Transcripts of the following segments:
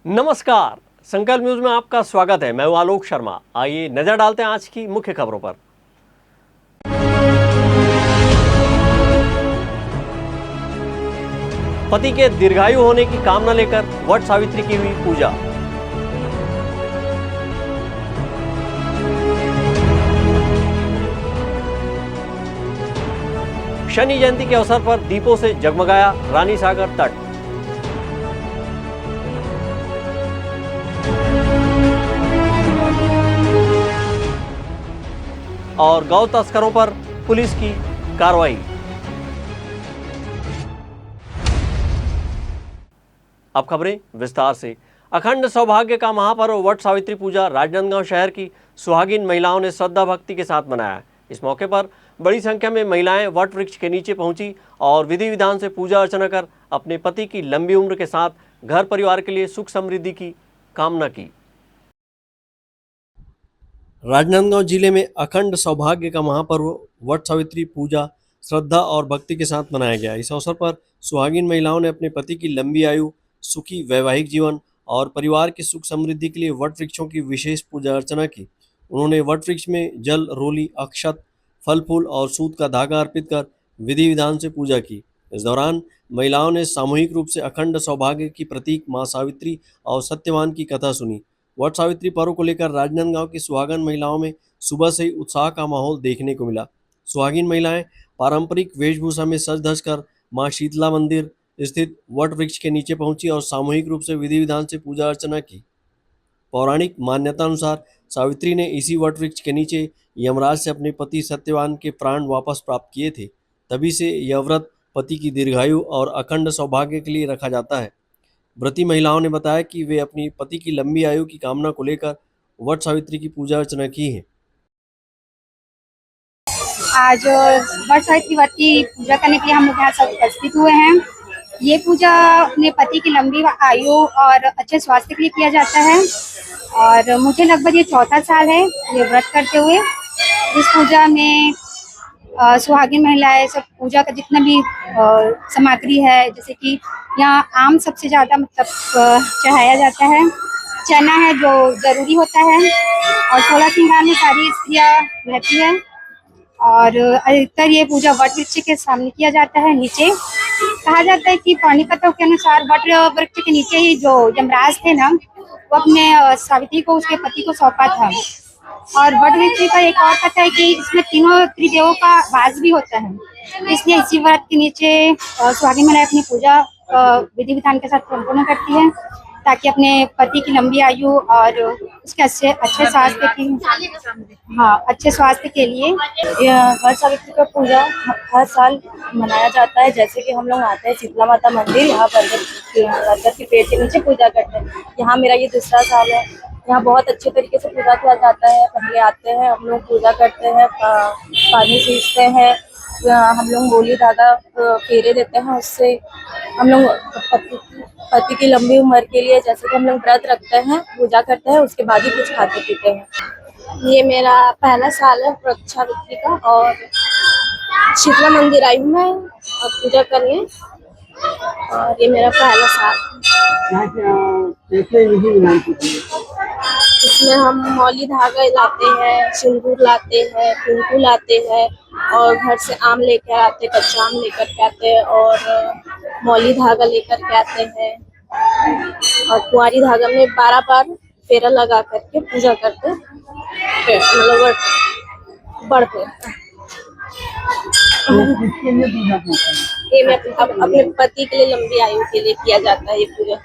नमस्कार। संकल्प न्यूज में आपका स्वागत है। मैं हूं आलोक शर्मा। आइए नजर डालते हैं आज की मुख्य खबरों पर। पति के दीर्घायु होने की कामना लेकर वट सावित्री की हुई पूजा। शनि जयंती के अवसर पर दीपों से जगमगाया रानी सागर तट। और गौ तस्करों पर पुलिस की कार्रवाई। अब खबरें विस्तार से। अखंड सौभाग्य का महापर्व वट सावित्री पूजा राजनांदगांव शहर की सुहागिन महिलाओं ने श्रद्धा भक्ति के साथ मनाया। इस मौके पर बड़ी संख्या में महिलाएं वट वृक्ष के नीचे पहुंची और विधि विधान से पूजा अर्चना कर अपने पति की लंबी उम्र के साथ घर परिवार के लिए सुख समृद्धि की कामना की। राजनांदगांव जिले में अखंड सौभाग्य का महापर्व वट सावित्री पूजा श्रद्धा और भक्ति के साथ मनाया गया। इस अवसर पर सुहागिन महिलाओं ने अपने पति की लंबी आयु, सुखी वैवाहिक जीवन और परिवार की सुख समृद्धि के लिए वट वृक्षों की विशेष पूजा अर्चना की। उन्होंने वट वृक्ष में जल, रोली, अक्षत, फल फूल और सूत का धागा अर्पित कर विधि विधान से पूजा की। इस दौरान महिलाओं ने सामूहिक रूप से अखंड सौभाग्य की प्रतीक मां सावित्री और सत्यवान की कथा सुनी। वट सावित्री पर्व को लेकर राजनांदगांव की सुहागन महिलाओं में सुबह से ही उत्साह का माहौल देखने को मिला। सुहागिन महिलाएं पारंपरिक वेशभूषा में सज धज कर मां शीतला मंदिर स्थित वट वृक्ष के नीचे पहुंची और सामूहिक रूप से विधि विधान से पूजा अर्चना की। पौराणिक मान्यता अनुसार सावित्री ने इसी वट वृक्ष के नीचे यमराज से अपने पति सत्यवान के प्राण वापस प्राप्त किए थे। तभी से यह व्रत पति की दीर्घायु और अखंड सौभाग्य के लिए रखा जाता है। व्रती महिलाओं ने बताया कि वे अपनी पति की लंबी आयु की कामना को लेकर वट सावित्री की पूजा अर्चना की है। आज वट सावित्री व्रत की पूजा करने के लिए हम लोग यहाँ सब उपस्थित हुए हैं। ये पूजा अपने पति की लंबी आयु और अच्छे स्वास्थ्य के लिए किया जाता है और मुझे लगभग ये चौथा साल है ये व्रत करते हुए। इस पूजा में सुहागिन महिलाएं सब पूजा का जितना भी सामग्री है, जैसे कि यहाँ आम सबसे ज़्यादा मतलब चढ़ाया जाता है, चना है जो जरूरी होता है और 16 श्रृंगार में सारी स्त्रियाँ रहती है और अधिकतर ये पूजा वट वृक्ष के सामने किया जाता है। नीचे कहा जाता है कि पौराणिक कथाओं के अनुसार वट वृक्ष के नीचे ही जो यमराज थे ना, वो अपने सावित्री को उसके पति को सौंपा था। और वट वृक्ष का एक और कथा है कि इसमें तीनों त्रिदेवों का वास भी होता है, इसलिए इसी व्रत के नीचे सुहागिन महिलाएं अपनी पूजा विधि विधान के साथ संपूर्ण करती है ताकि अपने पति की लंबी आयु और उसके अच्छे स्वास्थ्य की अच्छे स्वास्थ्य के लिए वट सावित्री का पूजा हर साल मनाया जाता है। जैसे कि हम लोग आते हैं शीतला माता मंदिर, यहाँ बरगद के पेड़ के नीचे पूजा करते हैं। यहाँ मेरा ये दूसरा साल है। यहाँ बहुत अच्छे तरीके से पूजा किया जाता है। पहले आते हैं हम लोग, पूजा करते हैं, पानी सींचते हैं, हम लोग गोली धागा फेरे देते हैं, उससे हम लोग पति की लंबी उम्र के लिए जैसे कि हम लोग व्रत रखते हैं, पूजा करते हैं, उसके बाद ही कुछ खाते पीते हैं। ये मेरा पहला साल है वट सावित्री का और शीतला मंदिर आई हूँ मैं और पूजा करने, और ये मेरा पहला साल। इसमें हम मौली धागा लाते हैं, सिंदूर लाते हैं, कुमकुम लाते हैं और घर से आम लेकर आते हैं, कच्चा आम लेकर के आते हैं और मौली धागा लेकर के आते हैं और कुंवारी धागा में 12 बार फेरा लगा करके पूजा करते हैं, मतलब बढ़ते ये मैं अपने पति के लिए लंबी आयु के लिए किया जाता है ये पूजा।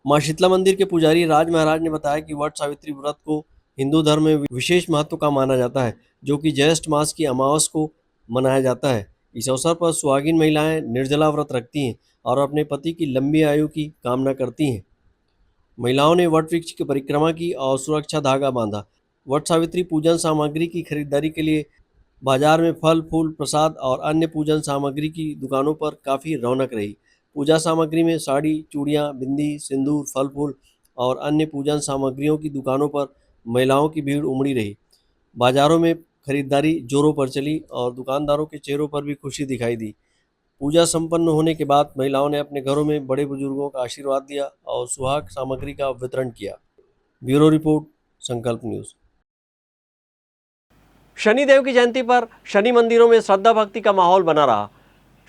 मां शीतला मंदिर के पुजारी राज महाराज ने बताया कि वट सावित्री व्रत को हिंदू धर्म में विशेष महत्व का माना जाता है, जो कि ज्येष्ठ मास की अमावस को मनाया जाता है। इस अवसर पर सुहागिन महिलाएं निर्जला व्रत रखती हैं और अपने पति की लंबी आयु की कामना करती हैं। महिलाओं ने वट वृक्ष की परिक्रमा की और सुरक्षा धागा बांधा। वट सावित्री पूजन सामग्री की खरीदारी के लिए बाजार में फल फूल, प्रसाद और अन्य पूजन सामग्री की दुकानों पर काफ़ी रौनक रही। पूजा सामग्री में साड़ी, चूड़ियाँ, बिंदी, सिंदूर, फल फूल और अन्य पूजन सामग्रियों की दुकानों पर महिलाओं की भीड़ उमड़ी रही। बाजारों में खरीदारी जोरों पर चली और दुकानदारों के चेहरों पर भी खुशी दिखाई दी। पूजा संपन्न होने के बाद महिलाओं ने अपने घरों में बड़े बुजुर्गों का आशीर्वाद दिया और सुहाग सामग्री का वितरण किया। ब्यूरो रिपोर्ट, संकल्प न्यूज। शनिदेव की जयंती पर शनि मंदिरों में श्रद्धा भक्ति का माहौल बना रहा।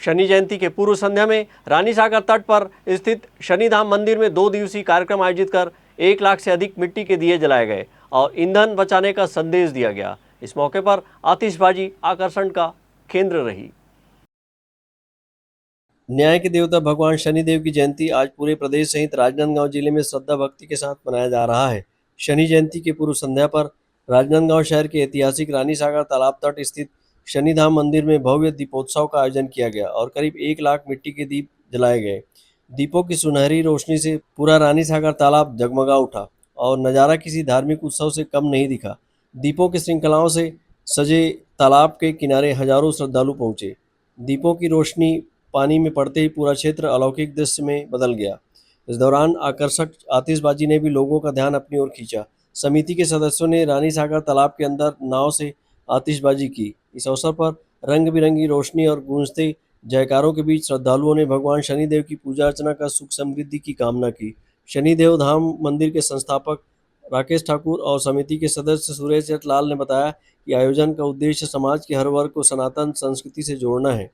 शनि जयंती के पूर्व संध्या में रानी सागर तट पर स्थित शनिधाम मंदिर में 2 दिवसीय कार्यक्रम आयोजित कर 1 लाख से अधिक मिट्टी के दिए जलाए गए और ईंधन बचाने का संदेश दिया गया। इस मौके पर आतिशबाजी आकर्षण का केंद्र रही। न्याय के देवता भगवान शनिदेव की जयंती आज पूरे प्रदेश सहित राजनांदगांव जिले में श्रद्धा भक्ति के साथ मनाया जा रहा है। शनि जयंती के पूर्व संध्या पर राजनांदगांव शहर के ऐतिहासिक रानी सागर तालाब तट स्थित शनिधाम मंदिर में भव्य दीपोत्सव का आयोजन किया गया और करीब 1 लाख मिट्टी के दीप जलाए गए। दीपों की सुनहरी रोशनी से पूरा रानी सागर तालाब जगमगा उठा और नज़ारा किसी धार्मिक उत्सव से कम नहीं दिखा। दीपों की श्रृंखलाओं से सजे तालाब के किनारे हजारों श्रद्धालु पहुंचे। दीपों की रोशनी पानी में पड़ते ही पूरा क्षेत्र अलौकिक दृश्य में बदल गया। इस दौरान आकर्षक आतिशबाजी ने भी लोगों का ध्यान अपनी ओर खींचा। समिति के सदस्यों ने रानी सागर तालाब के अंदर नाव से आतिशबाजी की। इस अवसर पर रंग बिरंगी रोशनी और गूंजते जयकारों के बीच श्रद्धालुओं ने भगवान शनिदेव की पूजा अर्चना कर सुख समृद्धि की कामना की। शनिदेव धाम मंदिर के संस्थापक राकेश ठाकुर और समिति के सदस्य सुरेश लाल ने बताया कि आयोजन का उद्देश्य समाज के हर वर्ग को सनातन संस्कृति से जोड़ना है,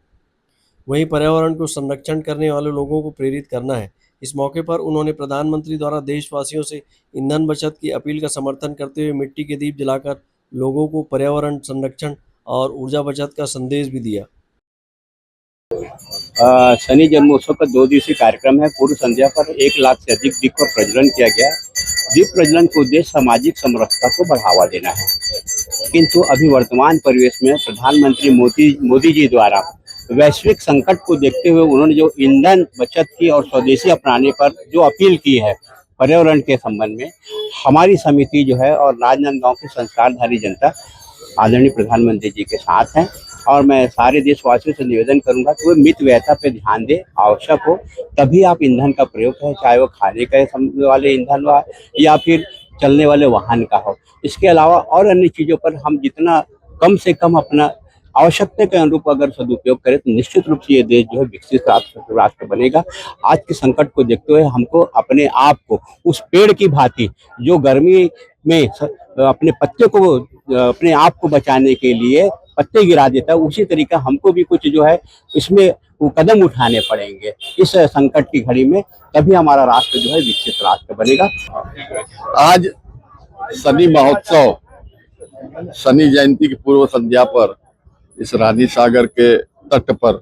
वहीं पर्यावरण को संरक्षण करने वाले लोगों को प्रेरित करना है। इस मौके पर उन्होंने प्रधानमंत्री द्वारा देशवासियों से ईंधन बचत की अपील का समर्थन करते हुए मिट्टी के दीप जलाकर लोगों को पर्यावरण संरक्षण और ऊर्जा बचत का संदेश भी दिया। शनि जन्मोत्सव का 2 दिवसीय कार्यक्रम है। पूर्व संध्या पर 1 लाख से अधिक दीप का प्रज्वलन किया गया। दीप प्रज्वलन का उद्देश्य सामाजिक समरसता को बढ़ावा देना है, किंतु अभी वर्तमान परिवेश में प्रधानमंत्री मोदी जी द्वारा वैश्विक संकट को देखते हुए उन्होंने जो ईंधन बचत की और स्वदेशी अपनाने पर जो अपील की है पर्यावरण के संबंध में, हमारी समिति जो है और राजनांदगांव की संस्कारधारी जनता आदरणीय प्रधानमंत्री जी के साथ हैं। और मैं सारे देशवासियों से निवेदन करूंगा कि वो मित व्ययता पे ध्यान दे, आवश्यक हो तभी आप ईंधन का प्रयोग करें, चाहे वो खाने के वाले ईंधन हो या फिर चलने वाले वाहन का हो। इसके अलावा और अन्य चीज़ों पर हम जितना कम से कम अपना आवश्यकता के अनुरूप अगर सदुपयोग करें तो निश्चित रूप से ये देश जो है विकसित राष्ट्र बनेगा। आज के संकट को देखते हुए हमको अपने आप को उस पेड़ की भांति जो गर्मी में अपने पत्ते को अपने आप को बचाने के लिए पत्ते गिरा देता है, उसी तरीका हमको भी कुछ जो है इसमें वो कदम उठाने पड़ेंगे इस संकट की घड़ी में, तभी हमारा राष्ट्र जो है विकसित राष्ट्र बनेगा। आज शनि महोत्सव शनि जयंती की पूर्व संध्या पर इस रानी सागर के तट पर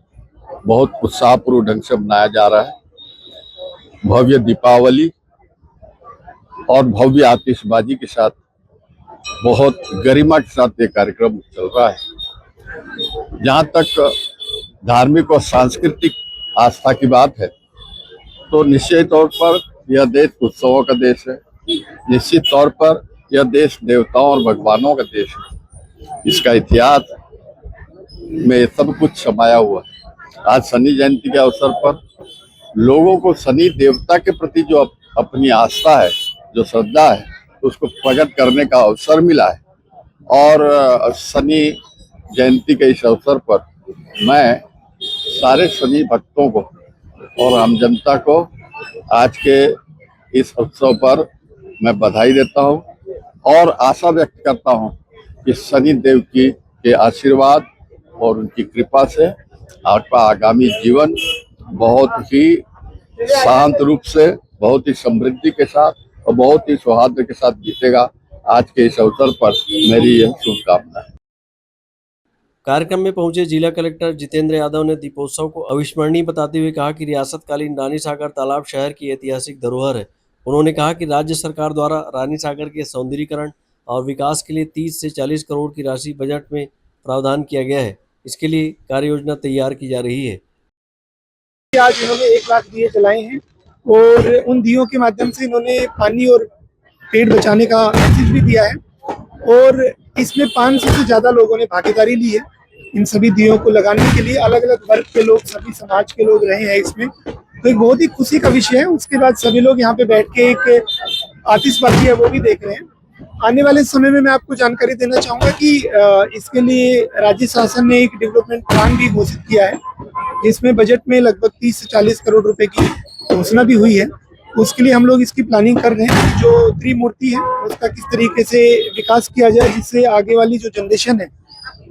बहुत उत्साहपूर्वक ढंग से मनाया जा रहा है। भव्य दीपावली और भव्य आतिशबाजी के साथ बहुत गरिमा के साथ ये कार्यक्रम चल रहा है। जहाँ तक धार्मिक और सांस्कृतिक आस्था की बात है तो निश्चित तौर पर यह देश उत्सवों का देश है। निश्चित तौर पर यह देश देवताओं और भगवानों का देश है। इसका इतिहास में सब कुछ समाया हुआ है। आज शनि जयंती के अवसर पर लोगों को शनि देवता के प्रति जो अपनी आस्था है, जो श्रद्धा है, उसको प्रकट करने का अवसर मिला है। और शनि जयंती के इस अवसर पर मैं सारे शनि भक्तों को और आम जनता को आज के इस उत्सव पर मैं बधाई देता हूं और आशा व्यक्त करता हूं कि शनि देव के आशीर्वाद और उनकी कृपा से आपका आगामी जीवन बहुत ही शांत रूप से, बहुत ही समृद्धि के साथ और बहुत ही सौहार्द के साथ बीतेगा। आज के इस अवसर पर मेरी यह शुभकामना है। कार्यक्रम में पहुंचे जिला कलेक्टर जितेंद्र यादव ने दीपोत्सव को अविस्मरणीय बताते हुए कहा कि रियासतकालीन रानी सागर तालाब शहर की ऐतिहासिक धरोहर है। उन्होंने कहा कि राज्य सरकार द्वारा रानी सागर के सौंदर्यीकरण और विकास के लिए 30 से 40 करोड़ की राशि बजट में प्रावधान किया गया है। इसके लिए कार्य योजना तैयार की जा रही है। आज इन्होंने 1 लाख दिए जलाए हैं और उन दियों के माध्यम से इन्होंने पानी और पेड़ बचाने का मैसेज भी दिया है और इसमें 500 से ज़्यादा लोगों ने भागीदारी ली है। इन सभी दियों को लगाने के लिए अलग अलग वर्ग के लोग, सभी समाज के लोग रहे हैं इसमें, तो एक बहुत ही खुशी का विषय है। उसके बाद सभी लोग यहाँ पे बैठ के एक आतिशबाजी है वो भी देख रहे हैं। आने वाले समय में मैं आपको जानकारी देना चाहूँगा कि इसके लिए राज्य शासन ने एक डेवलपमेंट प्लान भी घोषित किया है इसमें बजट में लगभग 30 से 40 करोड़ रुपए की घोषणा भी हुई है। उसके लिए हम लोग इसकी प्लानिंग कर रहे हैं। जो त्रिमूर्ति है उसका किस तरीके से विकास किया जाए जिससे आगे वाली जो जनरेशन है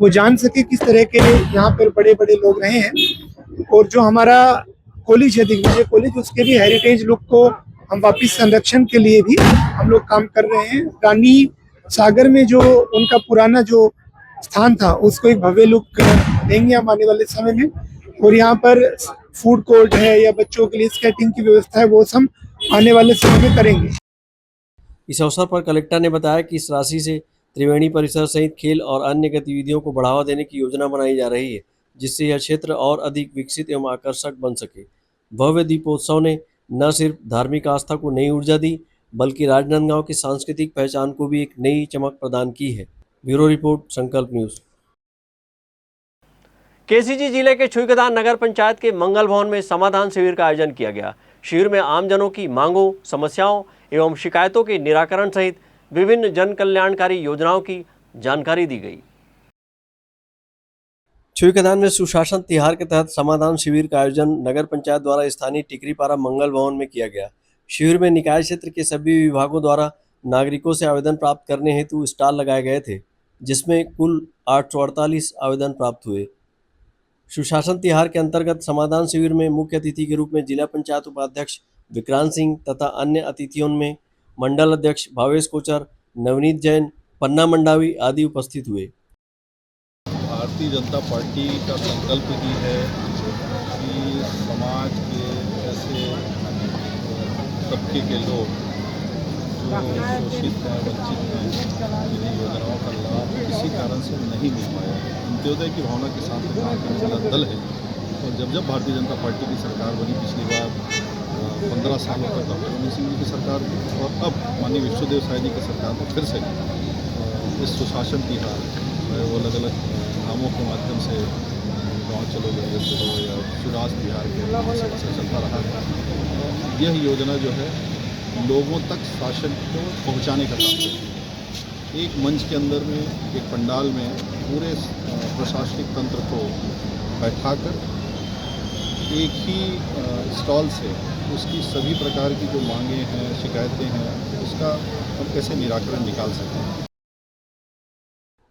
वो जान सके किस तरह के यहाँ पर बड़े बड़े लोग रहे हैं। और जो हमारा कॉलेज है दिग्विजय कॉलेज, उसके भी हेरिटेज लुक को हम वापस संरक्षण के लिए भी हम लोग काम कर रहे हैं। रानी सागर में जो उनका पुराना जो स्थान था उसको एक भव्य लुक देंगे हम आने वाले समय में। और यहाँ पर फूड कोर्ट है या बच्चों के लिए स्केटिंग की व्यवस्था है, वो सब आने वाले समय में करेंगे। इस अवसर पर कलेक्टर ने बताया कि इस राशि से त्रिवेणी परिसर सहित खेल और अन्य गतिविधियों को बढ़ावा देने की योजना बनाई जा रही है, जिससे यह क्षेत्र और अधिक विकसित एवं आकर्षक बन सके। भव्य दीपोत्सव ने न सिर्फ धार्मिक आस्था को नई ऊर्जा दी, बल्कि राजनांदगांव की सांस्कृतिक पहचान को भी एक नई चमक प्रदान की है। ब्यूरो रिपोर्ट, संकल्प न्यूज। केसीजी जिले के छुईखदान नगर पंचायत के मंगल भवन में समाधान शिविर का आयोजन किया गया। शिविर में आमजनों की मांगों, समस्याओं एवं शिकायतों के निराकरण सहित विभिन्न जन कल्याणकारी योजनाओं की जानकारी दी गई। छुईखदान में सुशासन तिहार के तहत समाधान शिविर का आयोजन नगर पंचायत द्वारा स्थानीय टिकरीपारा मंगल भवन में किया गया। शिविर में निकाय क्षेत्र के सभी विभागों द्वारा नागरिकों से आवेदन प्राप्त करने हेतु स्टॉल लगाए गए थे, जिसमें कुल 848 आवेदन प्राप्त हुए। सुशासन तिहार के अंतर्गत समाधान शिविर में मुख्य अतिथि के रूप में जिला पंचायत उपाध्यक्ष विक्रांत सिंह तथा अन्य अतिथियों में मंडल अध्यक्ष भावेश कोचर, नवनीत जैन, पन्ना मंडावी आदि उपस्थित हुए। भारतीय जनता पार्टी का संकल्प ही है कि समाज के ऐसे तबके के लोग जो शोषित हैं, वंचित हैं, जिन्हें योजनाओं का लाभ किसी कारण से नहीं मिल पाया, अंत्योदय की भावना के साथ काम करने वाला दल है। और जब भारतीय जनता पार्टी की सरकार बनी पिछली बार 15 सालों तक डॉक्टर रमन सिंह जी की सरकार थी, और अब माननीय विश्वदेव साय जी की सरकार में फिर से इस सुशासन तिहार वो अलग अलग नामों के माध्यम से गाँव चलो गए चलो या सुराज तिहार के नाम से चलता रहा है। यह योजना जो है लोगों तक शासन को पहुंचाने का काम करती है। एक मंच के अंदर में, एक पंडाल में पूरे प्रशासनिक तंत्र को बैठाकर एक ही स्टॉल से उसकी सभी प्रकार की जो मांगें हैं, शिकायतें हैं, उसका हम कैसे निराकरण निकाल सकते हैं।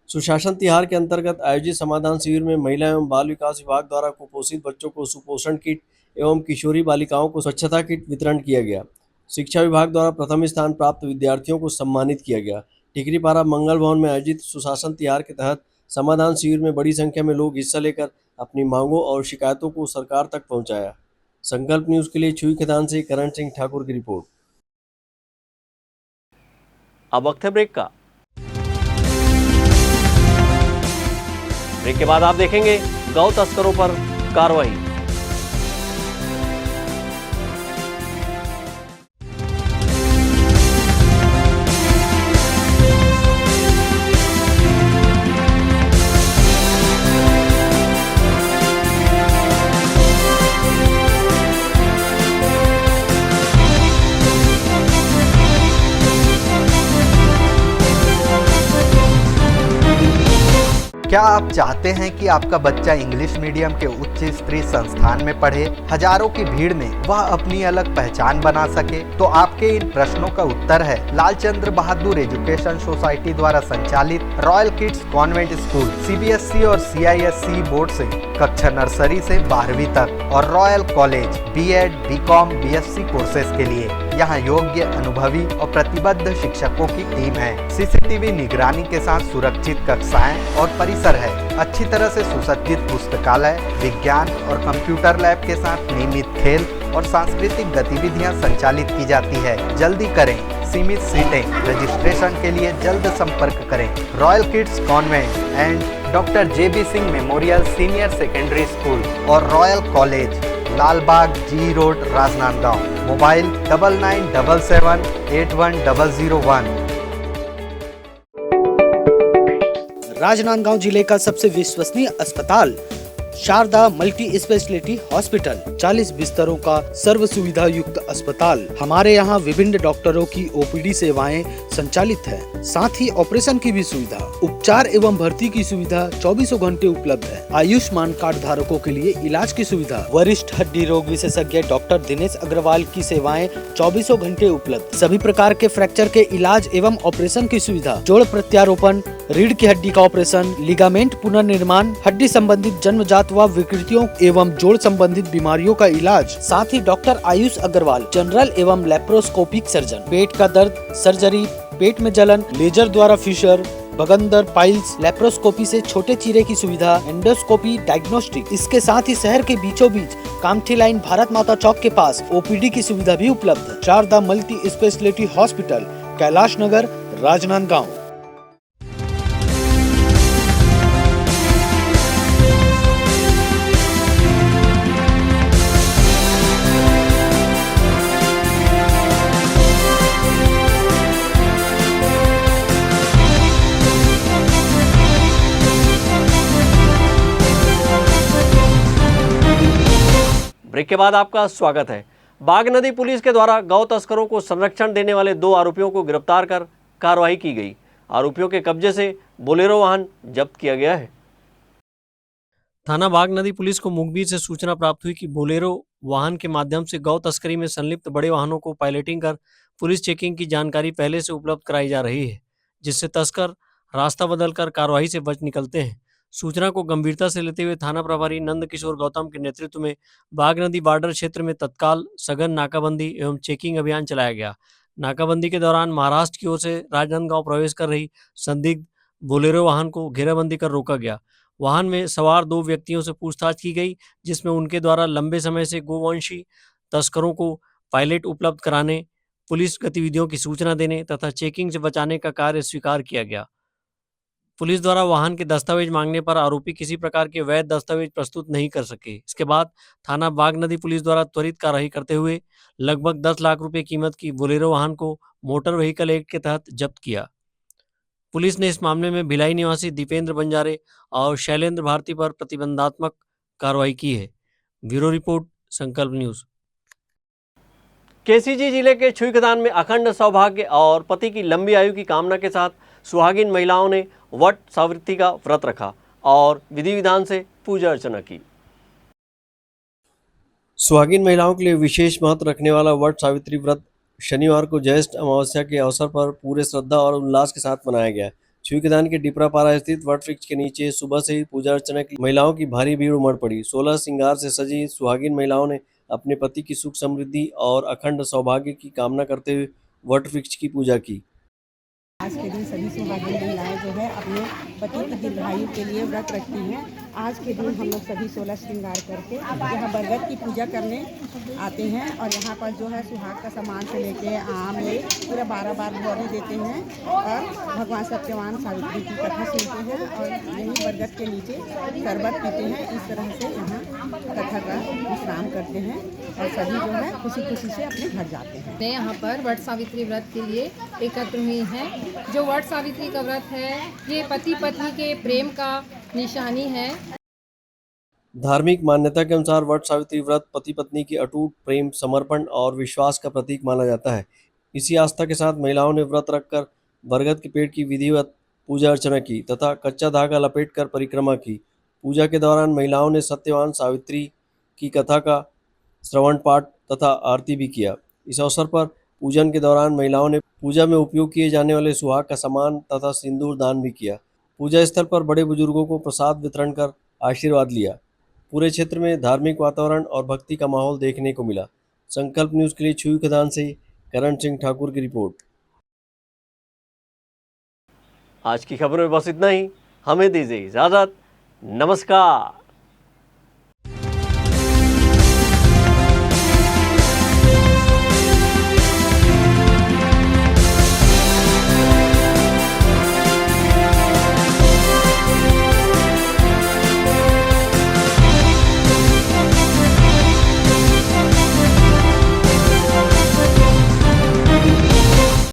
सुशासन तिहार के अंतर्गत आयोजित समाधान शिविर में महिला एवं बाल विकास विभाग द्वारा कुपोषित बच्चों को सुपोषण किट एवं किशोरी बालिकाओं को स्वच्छता किट वितरण किया गया। शिक्षा विभाग द्वारा प्रथम स्थान प्राप्त विद्यार्थियों को सम्मानित किया गया। टिकरीपारा मंगल भवन में आयोजित सुशासन तिहार के तहत समाधान शिविर में बड़ी संख्या में लोग हिस्सा लेकर अपनी मांगों और शिकायतों को सरकार तक पहुंचाया। संकल्प न्यूज के लिए छुईखदान से करण सिंह ठाकुर की रिपोर्ट। अब वक्त है ब्रेक का। ब्रेक के बाद आप देखेंगे गौ तस्करों पर कार्रवाई। क्या आप चाहते हैं कि आपका बच्चा इंग्लिश मीडियम के उच्च स्तरीय संस्थान में पढ़े, हजारों की भीड़ में वह अपनी अलग पहचान बना सके? तो आपके इन प्रश्नों का उत्तर है लालचंद्र बहादुर एजुकेशन सोसाइटी द्वारा संचालित royal kids convent school. CBSE और सीआईएससी बोर्ड से कक्षा नर्सरी से 12वीं तक और royal college BEd, BCom, BSc courses के लिए यहाँ योग्य, अनुभवी और प्रतिबद्ध शिक्षकों की टीम है। सीसीटीवी निगरानी के साथ सुरक्षित कक्षाएं और परिसर है। अच्छी तरह से सुसज्जित पुस्तकालय, विज्ञान और कंप्यूटर लैब के साथ नियमित खेल और सांस्कृतिक गतिविधियां संचालित की जाती है। जल्दी करें, सीमित सीटें। रजिस्ट्रेशन के लिए जल्द संपर्क करें। Royal kids convent and doctor JB Singh memorial senior secondary school और royal college, Lalbagh G road, Rajnandgaon. Mobile 9977 810001। Rajnandgaon जिले का सबसे विश्वसनीय अस्पताल शारदा मल्टी स्पेशलिटी हॉस्पिटल, 40 बिस्तरों का सर्व सुविधा युक्त अस्पताल। हमारे यहाँ विभिन्न डॉक्टरों की ओपीडी सेवाएं संचालित है, साथ ही ऑपरेशन की भी सुविधा, उपचार एवं भर्ती की सुविधा 24 घंटे उपलब्ध है। आयुष्मान कार्ड धारकों के लिए इलाज की सुविधा, वरिष्ठ हड्डी रोग विशेषज्ञ डॉक्टर दिनेश अग्रवाल की सेवाएं 24 घंटे उपलब्ध। सभी प्रकार के फ्रैक्चर के इलाज एवं ऑपरेशन की सुविधा, जोड़ प्रत्यारोपण, रीढ़ की हड्डी का ऑपरेशन, लिगामेंट पुनर्निर्माण, हड्डी संबंधित जन्मजात व विकृतियों एवं जोड़ संबंधित बीमारियों का इलाज, साथ ही डॉक्टर आयुष अग्रवाल जनरल एवं लेप्रोस्कोपिक सर्जन, पेट का दर्द, सर्जरी, पेट में जलन, लेजर द्वारा फिशर, बगंदर, पाइल्स, लेप्रोस्कोपी से छोटे चीरे की सुविधा, एंडोस्कोपी, डायग्नोस्टिक। इसके साथ ही शहर के बीचों बीच कामठी लाइन भारत माता चौक के पास ओपीडी की सुविधा भी उपलब्ध है। Sharda multi speciality hospital, Kailash Nagar, Rajnandgaon. Break के बाद आपका स्वागत है। बाघ नदी पुलिस के द्वारा गौ तस्करों को संरक्षण देने वाले 2 आरोपियों को गिरफ्तार कर कार्रवाई की गई। आरोपियों के कब्जे से बोलेरो वाहन जब्त किया गया है। थाना बाघ नदी पुलिस को मुखबिर से सूचना प्राप्त हुई कि बोलेरो वाहन के माध्यम से गौ तस्करी में संलिप्त बड़े वाहनों को पायलटिंग कर पुलिस चेकिंग की जानकारी पहले से उपलब्ध कराई जा रही है, जिससे तस्कर रास्ता बदलकर कार्रवाई से बच निकलते हैं। सूचना को गंभीरता से लेते हुए थाना प्रभारी नंद किशोर गौतम के नेतृत्व में बाघ नदी बॉर्डर क्षेत्र में तत्काल सघन नाकाबंदी एवं चेकिंग अभियान चलाया गया। नाकाबंदी के दौरान महाराष्ट्र की ओर से राजनांदगांव प्रवेश कर रही संदिग्ध बोलेरो वाहन को घेराबंदी कर रोका गया। वाहन में सवार 2 व्यक्तियों से पूछताछ की गई, जिसमें उनके द्वारा लंबे समय से गोवंशी तस्करों को पायलट उपलब्ध कराने, पुलिस गतिविधियों की सूचना देने तथा चेकिंग से बचाने का कार्य स्वीकार किया गया। पुलिस द्वारा वाहन के दस्तावेज मांगने पर आरोपी किसी प्रकार के वैध दस्तावेज प्रस्तुत नहीं कर सके। इसके बाद थाना बाघ नदी पुलिस द्वारा त्वरित कार्रवाई करते हुए लगभग 10 लाख रुपए कीमत की बोलेरो वाहन को मोटर व्हीकल एक्ट के तहत जब्त किया। पुलिस ने इस मामले में भिलाई निवासी दीपेंद्र बंजारे और शैलेंद्र भारती पर प्रतिबंधात्मक कार्रवाई की है। ब्यूरो रिपोर्ट, संकल्प न्यूज। केसीजी जिले के छुईखदान में अखंड सौभाग्य और पति की लंबी आयु की कामना के साथ सुहागिन महिलाओं ने वट सावित्री का व्रत रखा और विधि विधान से पूजा अर्चना की। सुहागिन महिलाओं के लिए विशेष महत्व रखने वाला वट सावित्री व्रत शनिवार को ज्येष्ठ अमावस्या के अवसर पर पूरे श्रद्धा और उल्लास के साथ मनाया गया। छुईखदान के डिपरापारा स्थित वट वृक्ष के नीचे सुबह से ही पूजा अर्चना की महिलाओं की भारी भीड़ उमड़ पड़ी। 16 श्रृंगार से सजी सुहागिन महिलाओं ने अपने पति की सुख समृद्धि और अखंड सौभाग्य की कामना करते हुए वट वृक्ष की पूजा की। आज के दिन सभी सुहागिन महिलाएं जो है अपने पति की दीर्घायु के लिए व्रत रखती हैं। आज के दिन हम लोग सभी 16 श्रृंगार करके यहाँ बरगद की पूजा करने आते हैं और यहाँ पर जो है सुहाग का सामान से लेके आम ये पूरा 12 बार भौरी देते हैं और भगवान सत्यवान सावित्री की कथा सुनते हैं और यहीं बरगद के नीचे शरबत पीते हैं। इस तरह से यहाँ कथा का विश्राम करते हैं और सभी जो है खुशी खुशी से अपने घर जाते हैं। यहाँ पर वट सावित्री व्रत के लिए एकत्र हुई हैं। जो वट सावित्री का व्रत है ये पति पत्नी के प्रेम का निशानी है। धार्मिक मान्यता के अनुसार वट सावित्री व्रत पति पत्नी की अटूट प्रेम, समर्पण और विश्वास का प्रतीक माना जाता है। इसी आस्था के साथ महिलाओं ने व्रत रखकर बरगद के पेड़ की विधिवत पूजा अर्चना की तथा कच्चा धागा लपेटकर परिक्रमा की। पूजा के दौरान महिलाओं ने सत्यवान सावित्री की कथा का श्रवण पाठ तथा आरती भी किया। इस अवसर पर पूजन के दौरान महिलाओं ने पूजा में उपयोग किए जाने वाले सुहाग का सामान तथा सिंदूर दान भी किया। पूजा स्थल पर बड़े बुजुर्गों को प्रसाद वितरण कर आशीर्वाद लिया। पूरे क्षेत्र में धार्मिक वातावरण और भक्ति का माहौल देखने को मिला। संकल्प न्यूज के लिए छुईखदान से करण सिंह ठाकुर की रिपोर्ट। आज की खबरों में बस इतना ही। हमें दीजिए इजाजत। नमस्कार।